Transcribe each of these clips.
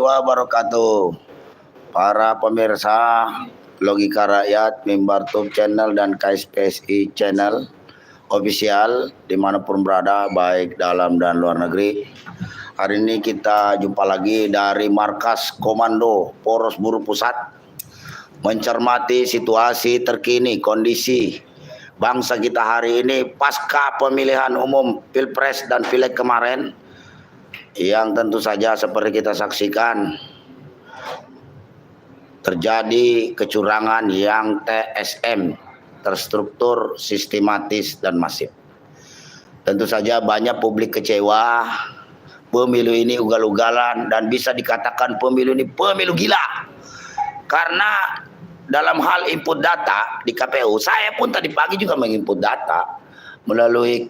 wabarakatuh. Para pemirsa Logika Rakyat, Mimbar Tube Channel dan KSPSI Channel Official dimanapun berada, baik dalam dan luar negeri. Hari ini kita jumpa lagi dari Markas Komando Poros Buruh Pusat, mencermati situasi terkini kondisi bangsa kita hari ini pasca pemilihan umum Pilpres dan Pileg kemarin, yang tentu saja seperti kita saksikan terjadi kecurangan yang TSM, terstruktur, sistematis, dan masif. Tentu saja banyak publik kecewa, pemilu ini ugal-ugalan, dan bisa dikatakan pemilu ini pemilu gila. Karena dalam hal input data di KPU, saya pun tadi pagi juga menginput data melalui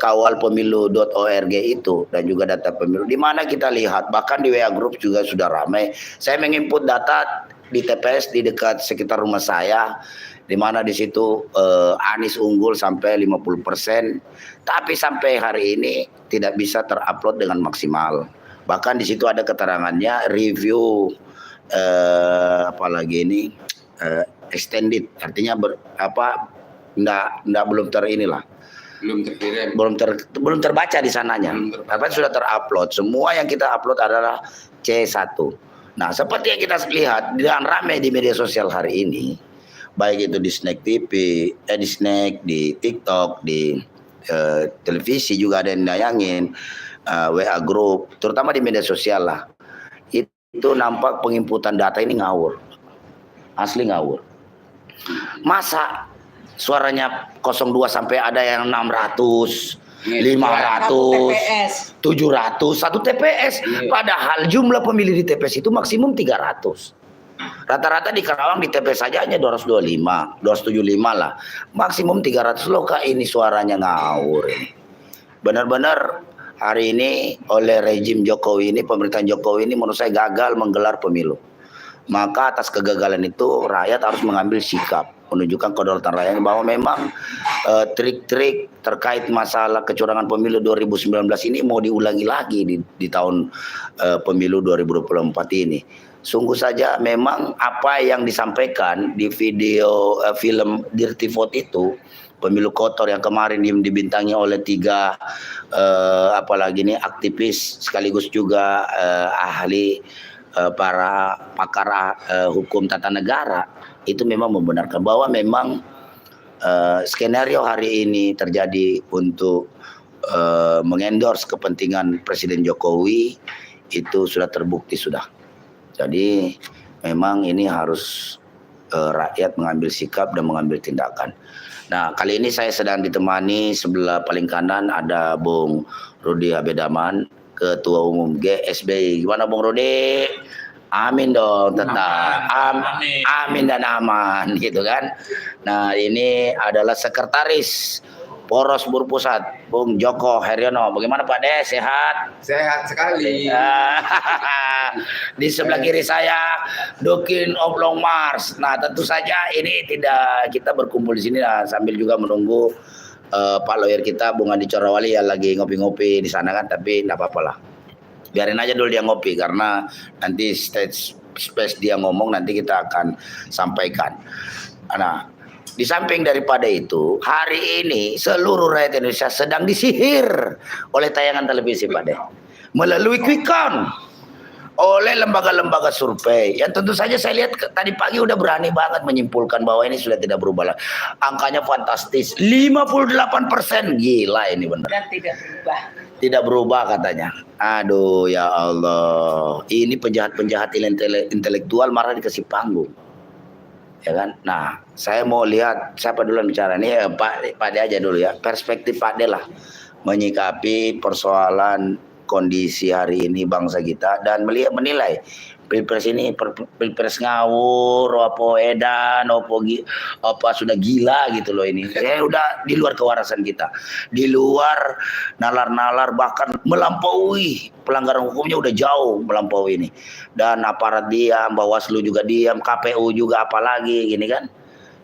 kawalpemilu.org itu, dan juga data pemilu, di mana kita lihat bahkan di WA Group juga sudah ramai. Saya menginput data di TPS di dekat sekitar rumah saya, di mana di situ Anies unggul sampai 50%, tapi sampai hari ini tidak bisa terupload dengan maksimal. Bahkan di situ ada keterangannya review apalagi ini extended, artinya belum terbaca di sananya. Tapi sudah terupload. Semua yang kita upload adalah C1. Nah, seperti yang kita lihat dan ramai di media sosial hari ini, baik itu di Snack TV, di Snack, di TikTok, di televisi juga ada yang nayangin, WA Group, terutama di media sosial lah. Itu nampak penginputan data ini ngawur. Asli ngawur. Masa suaranya 02 sampai ada yang 600, 500, 700 satu TPS. Padahal jumlah pemilih di TPS itu maksimum 300. Rata-rata di Karawang di TPS saja hanya 225, 275 lah. Maksimum 300 loh, Kak, ini suaranya ngawur ini. Benar-benar hari ini oleh rejim Jokowi ini, pemerintahan Jokowi ini menurut saya gagal menggelar pemilu. Maka atas kegagalan itu rakyat harus mengambil sikap, menunjukkan kedaulatan rakyat bahwa memang trik-trik terkait masalah kecurangan pemilu 2019 ini mau diulangi lagi di tahun pemilu 2024 ini. Sungguh saja memang apa yang disampaikan di video film Dirty Vote itu, pemilu kotor yang kemarin dibintangi oleh 3 apalagi ini aktivis sekaligus juga ahli para pakar hukum tata negara, itu memang membenarkan bahwa memang skenario hari ini terjadi untuk mengendorse kepentingan Presiden Jokowi itu sudah terbukti sudah. Jadi memang ini harus rakyat mengambil sikap dan mengambil tindakan. Nah, kali ini saya sedang ditemani sebelah paling kanan ada Bung Rudi Abedaman, Ketua Umum GSBI. Gimana Bung Rudi? Amin dong, tetap. Amin dan aman gitu kan. Nah, ini adalah Sekretaris Poros Buruh Pusat, Bung Joko Heryono. Bagaimana Pak De? Sehat? Sehat sekali. Di sebelah kiri saya Dukin Oblong Mars. Nah, tentu saja ini tidak kita berkumpul di sini sambil juga menunggu Pak lawyer kita Bung Andi Corawali yang lagi ngopi-ngopi di sana kan, tapi enggak apa-apa lah. Biarin aja dulu dia ngopi, karena nanti space dia ngomong nanti kita akan sampaikan. Nah, di samping daripada itu, hari ini seluruh rakyat Indonesia sedang disihir oleh tayangan televisi Pak De, melalui quick count oleh lembaga-lembaga survei yang tentu saja saya lihat tadi pagi udah berani banget menyimpulkan bahwa ini sudah tidak berubah. Angkanya fantastis, 58%, gila ini benar. Dan tidak berubah. Tidak berubah katanya. Aduh ya Allah, ini penjahat-penjahat intelektual marah dikasih panggung, ya kan? Nah, saya mau lihat siapa duluan bicara nih, Pak De aja dulu ya, perspektif Pak De lah menyikapi persoalan kondisi hari ini bangsa kita dan menilai Pilpres ini Pilpres ngawur, apa edan, apa sudah gila gitu loh ini. Udah di luar kewarasan kita, di luar nalar-nalar, bahkan melampaui pelanggaran hukumnya udah jauh melampaui ini. Dan aparat diam, Bawaslu juga diam, KPU juga apalagi gini kan.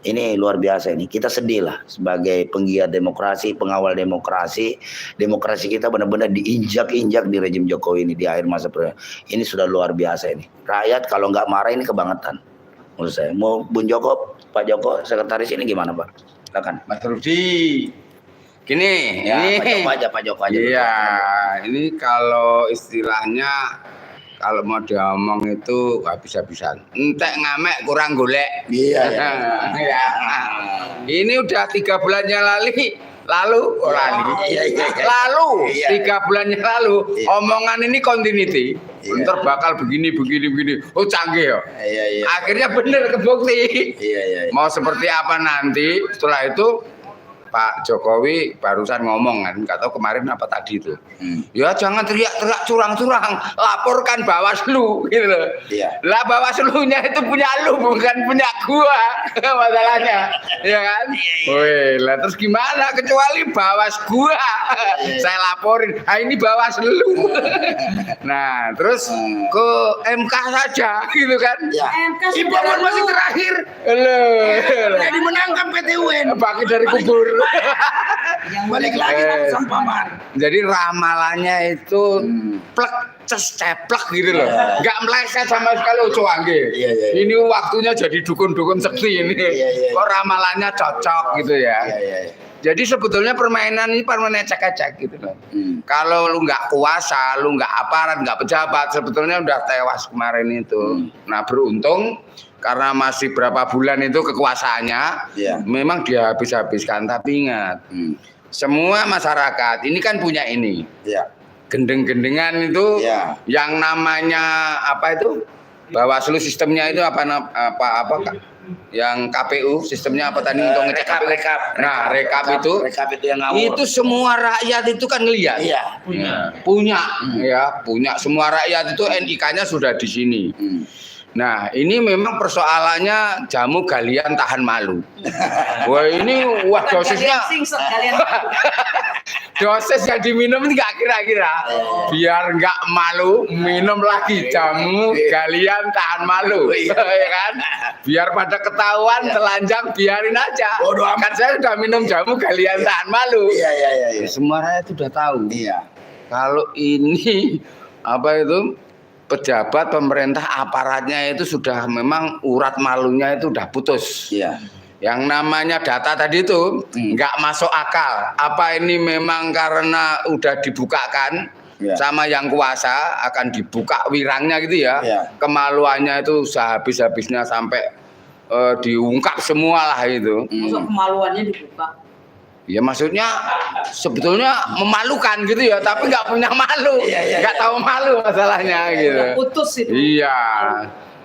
Ini luar biasa ini. Kita sedih lah sebagai penggiat demokrasi, pengawal demokrasi. Demokrasi kita benar-benar diinjak-injak di rejim Jokowi ini di akhir masa periode. Ini sudah luar biasa ini. Rakyat kalau nggak marah ini kebangetan. Menurut saya. Mau Bun Joko, Pak Joko, sekretaris ini gimana Pak? Silakan. Mas Rudi. Gini, Ya, ini Pak Joko aja. Iya, ini kalau istilahnya kalau mau diomong itu habis-habisan. Entek ngamek kurang golek. Iya. Ya. Ini udah 3 bulannya lalu lalu 3 bulannya lalu omongan ini continuity. Bentar bakal begini. Oh canggih ya. Akhirnya bener kebukti. Mau seperti apa nanti setelah itu Pak Jokowi barusan ngomong kan, nggak tahu kemarin apa tadi itu. Ya jangan teriak-teriak curang-curang, laporkan Bawaslu gitu loh. Lah Bawaslunya itu punya lu bukan punya gua masalahnya, ya kan? Woi, lah terus gimana? Kecuali Bawas gua, saya laporin. Ah ini Bawaslu. Nah terus ke MK saja gitu kan? Informasi terakhir, Jadi menangkap PT UN. bangkit dari kubur. Yang balik lagi langsung Pamar. Jadi ramalannya itu plek ceplek gitu loh, nggak meleset sama sekali cuangge. Ini waktunya jadi dukun-dukun sekti ini. Kok ramalannya cocok gitu ya. Jadi sebetulnya permainan ini permainan ecek-ecek gitu loh. Kalau lu nggak kuasa, lu nggak aparat, nggak pejabat, sebetulnya udah tewas kemarin itu. Nah beruntung karena masih berapa bulan itu kekuasaannya, memang dia habis-habiskan. Tapi ingat, semua masyarakat ini kan punya ini. Gendeng-gendengan itu, yang namanya apa itu? Bawaslu sistemnya itu apa yang KPU sistemnya apa tadi untuk ngecek rekap. Nah, rekap itu yang ngawur. itu semua rakyat itu kan ngelihat. Punya. Punya semua rakyat itu NIK-nya sudah di sini. Nah, ini memang persoalannya jamu galian tahan malu. Wah, ini dosisnya. Dosis yang diminum ini nggak kira-kira. Biar nggak malu, minum lagi jamu galian tahan malu. Ya kan? Biar pada ketahuan telanjang biarin aja. Kan saya sudah minum jamu galian tahan malu. Semua rakyat sudah tahu. Kalau ini apa itu? Pejabat pemerintah aparatnya itu sudah memang urat malunya itu udah putus. Yang namanya data tadi itu nggak masuk akal. Apa ini memang karena udah dibukakan sama yang kuasa akan dibuka wirangnya gitu ya. Kemaluannya itu sehabis-habisnya sampai diungkap semua lah itu. Masuk kemaluannya dibuka. Ya maksudnya sebetulnya memalukan gitu ya, tapi nggak punya malu, nggak tahu malu masalahnya gitu. Putus itu. Iya,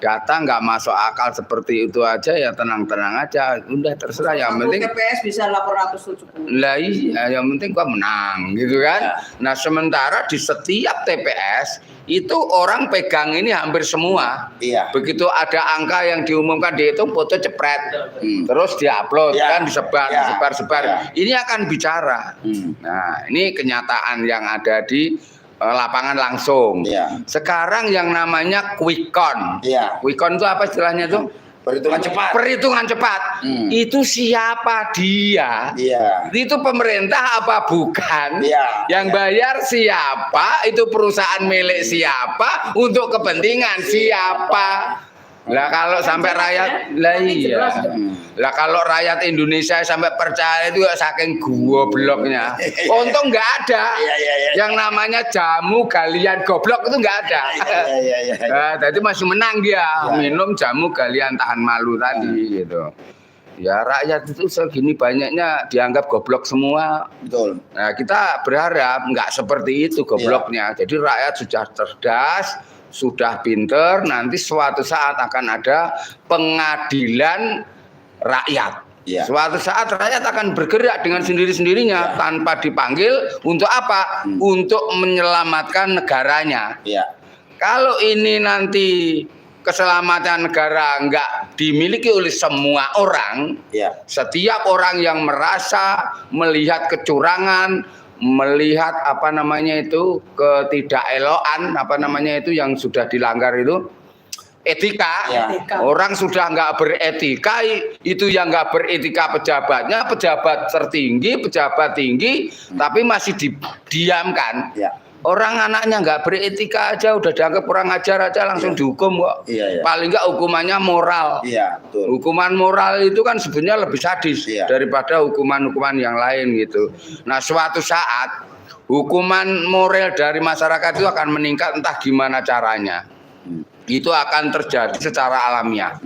data nggak masuk akal seperti itu aja ya tenang-tenang aja, udah terserah yang penting. TPS bisa 870. Lah iya, yang penting gua menang gitu kan. Nah sementara di setiap TPS itu orang pegang ini hampir semua. Begitu ada angka yang diumumkan dihitung foto cepret, terus diupload kan disebar. Ini akan bicara. Nah ini kenyataan yang ada di lapangan langsung. Sekarang yang namanya quick count. Quick count itu apa istilahnya tuh? Perhitungan cepat. Itu siapa dia? Itu pemerintah apa bukan? Yang bayar siapa? Itu perusahaan milik siapa? Untuk kepentingan siapa? Lah kalau sampai rakyat, lah kalau rakyat Indonesia sampai percaya itu ya saking gobloknya. Untung nggak ada. Yang namanya jamu galian goblok itu nggak ada. Nah, jadi masih menang dia minum jamu galian tahan malu tadi gitu. Ya rakyat itu segini banyaknya dianggap goblok semua. Nah kita berharap nggak seperti itu gobloknya. Jadi rakyat sudah cerdas, sudah pinter, nanti suatu saat akan ada pengadilan rakyat. Suatu saat rakyat akan bergerak dengan sendiri-sendirinya tanpa dipanggil untuk apa? Untuk menyelamatkan negaranya. Kalau ini nanti keselamatan negara nggak dimiliki oleh semua orang, setiap orang yang merasa melihat kecurangan, melihat apa namanya itu ketidakelokan, apa namanya itu yang sudah dilanggar itu, etika. Ya. Orang sudah nggak beretika, itu yang nggak beretika pejabatnya, pejabat tertinggi, pejabat tinggi, tapi masih didiamkan. Ya. Orang anaknya nggak beretika aja udah dianggap kurang ajar aja langsung dihukum kok. Iya. Paling nggak hukumannya moral. Iya, betul. Hukuman moral itu kan sebenarnya lebih sadis daripada hukuman-hukuman yang lain gitu. Nah, suatu saat hukuman moral dari masyarakat itu akan meningkat entah gimana caranya. Itu akan terjadi secara alamiah.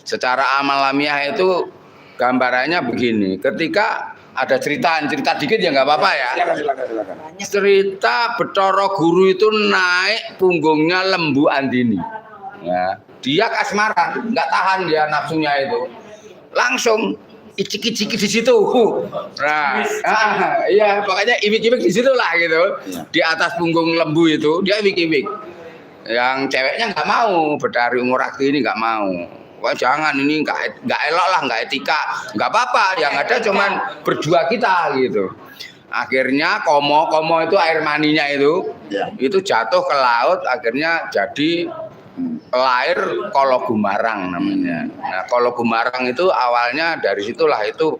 Secara alamiah itu gambarannya begini. Ketika ada cerita dikit ya nggak apa-apa ya. Silakan. Cerita Bathara Guru itu naik punggungnya Lembu Andini. Ya, dia kasmaran, nggak tahan dia nafsunya itu. Langsung icik-icik di situ. Nah, iya pokoknya imik-imik di situ lah gitu. Di atas punggung lembu itu dia imik-imik. Yang ceweknya nggak mau, Betari Umuragti ini nggak mau. Wah jangan, ini nggak elok lah, nggak etika, nggak apa-apa. Yang ada cuman berdua kita gitu. Akhirnya komo itu air maninya itu jatuh ke laut, akhirnya jadi lahir Kolo Gumarang namanya. Nah Kolo Gumarang itu awalnya dari situlah itu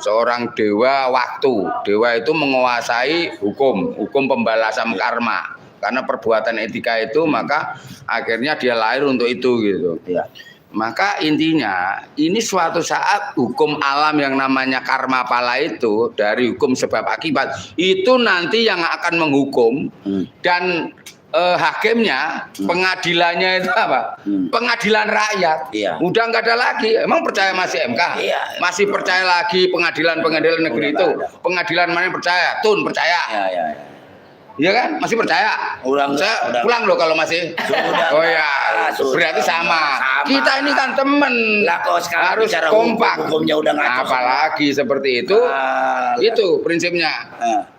seorang dewa waktu. Dewa itu menguasai hukum pembalasan karma. Karena perbuatan etika itu maka akhirnya dia lahir untuk itu gitu. Maka intinya ini suatu saat hukum alam yang namanya karma pala itu dari hukum sebab akibat itu nanti yang akan menghukum dan hakimnya pengadilannya itu apa? Pengadilan rakyat. Udah nggak ada lagi. Emang percaya masih MK? Masih percaya lagi pengadilan negeri itu? Pengadilan mana yang percaya? Tun percaya? Iya kan? Masih percaya? Saya pulang loh kalau masih. Oh ya, berarti sama. Kita ini kan temen. Harus kompak. Apalagi seperti itu. Itu prinsipnya.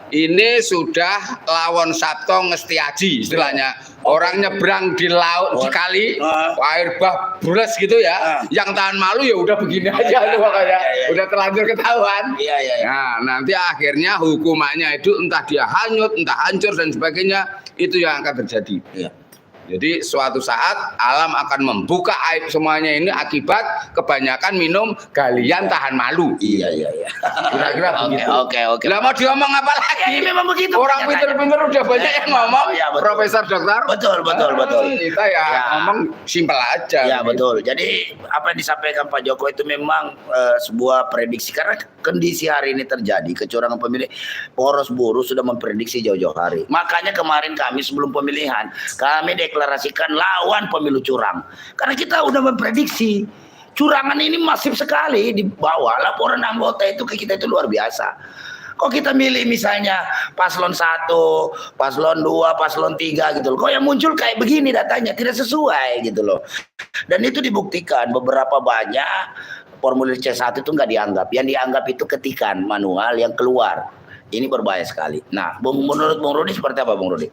Ini sudah lawon Sabto Ngestiaji istilahnya. Orang nyebrang di laut, di kali, air bah brules gitu ya. Yang tahan malu ya udah begini aja tuh makanya. Udah terlanjur ketahuan. Nah, nanti akhirnya hukumannya itu entah dia hanyut, entah hancur dan sebagainya, itu yang akan terjadi. Jadi suatu saat alam akan membuka aib semuanya ini akibat kebanyakan minum galian tahan malu. Kira-kira begitu. Oke. Lah mau diomong apa lagi? Memang begitu. Orang pinter-pinter udah banyak yang ngomong. Profesor dokter. Betul. Kita ngomong simpel aja. Ya betul. Jadi apa yang disampaikan Pak Joko itu memang sebuah prediksi karena kondisi hari ini terjadi kecurangan pemilih. Poros buruh sudah memprediksi jauh-jauh hari. Makanya kemarin kami sebelum pemilihan kami deklarasikan lawan pemilu curang. Karena kita udah memprediksi curangan ini masif sekali di bawah. Laporan anggota itu ke kita itu luar biasa. Kok kita milih misalnya paslon 1, paslon 2, paslon 3 gitu loh. Kok yang muncul kayak begini datanya tidak sesuai gitu loh. Dan itu dibuktikan beberapa banyak formulir C1 itu nggak dianggap. Yang dianggap itu ketikan manual yang keluar. Ini berbahaya sekali. Nah, menurut Bung Rudi seperti apa Bung Rudi?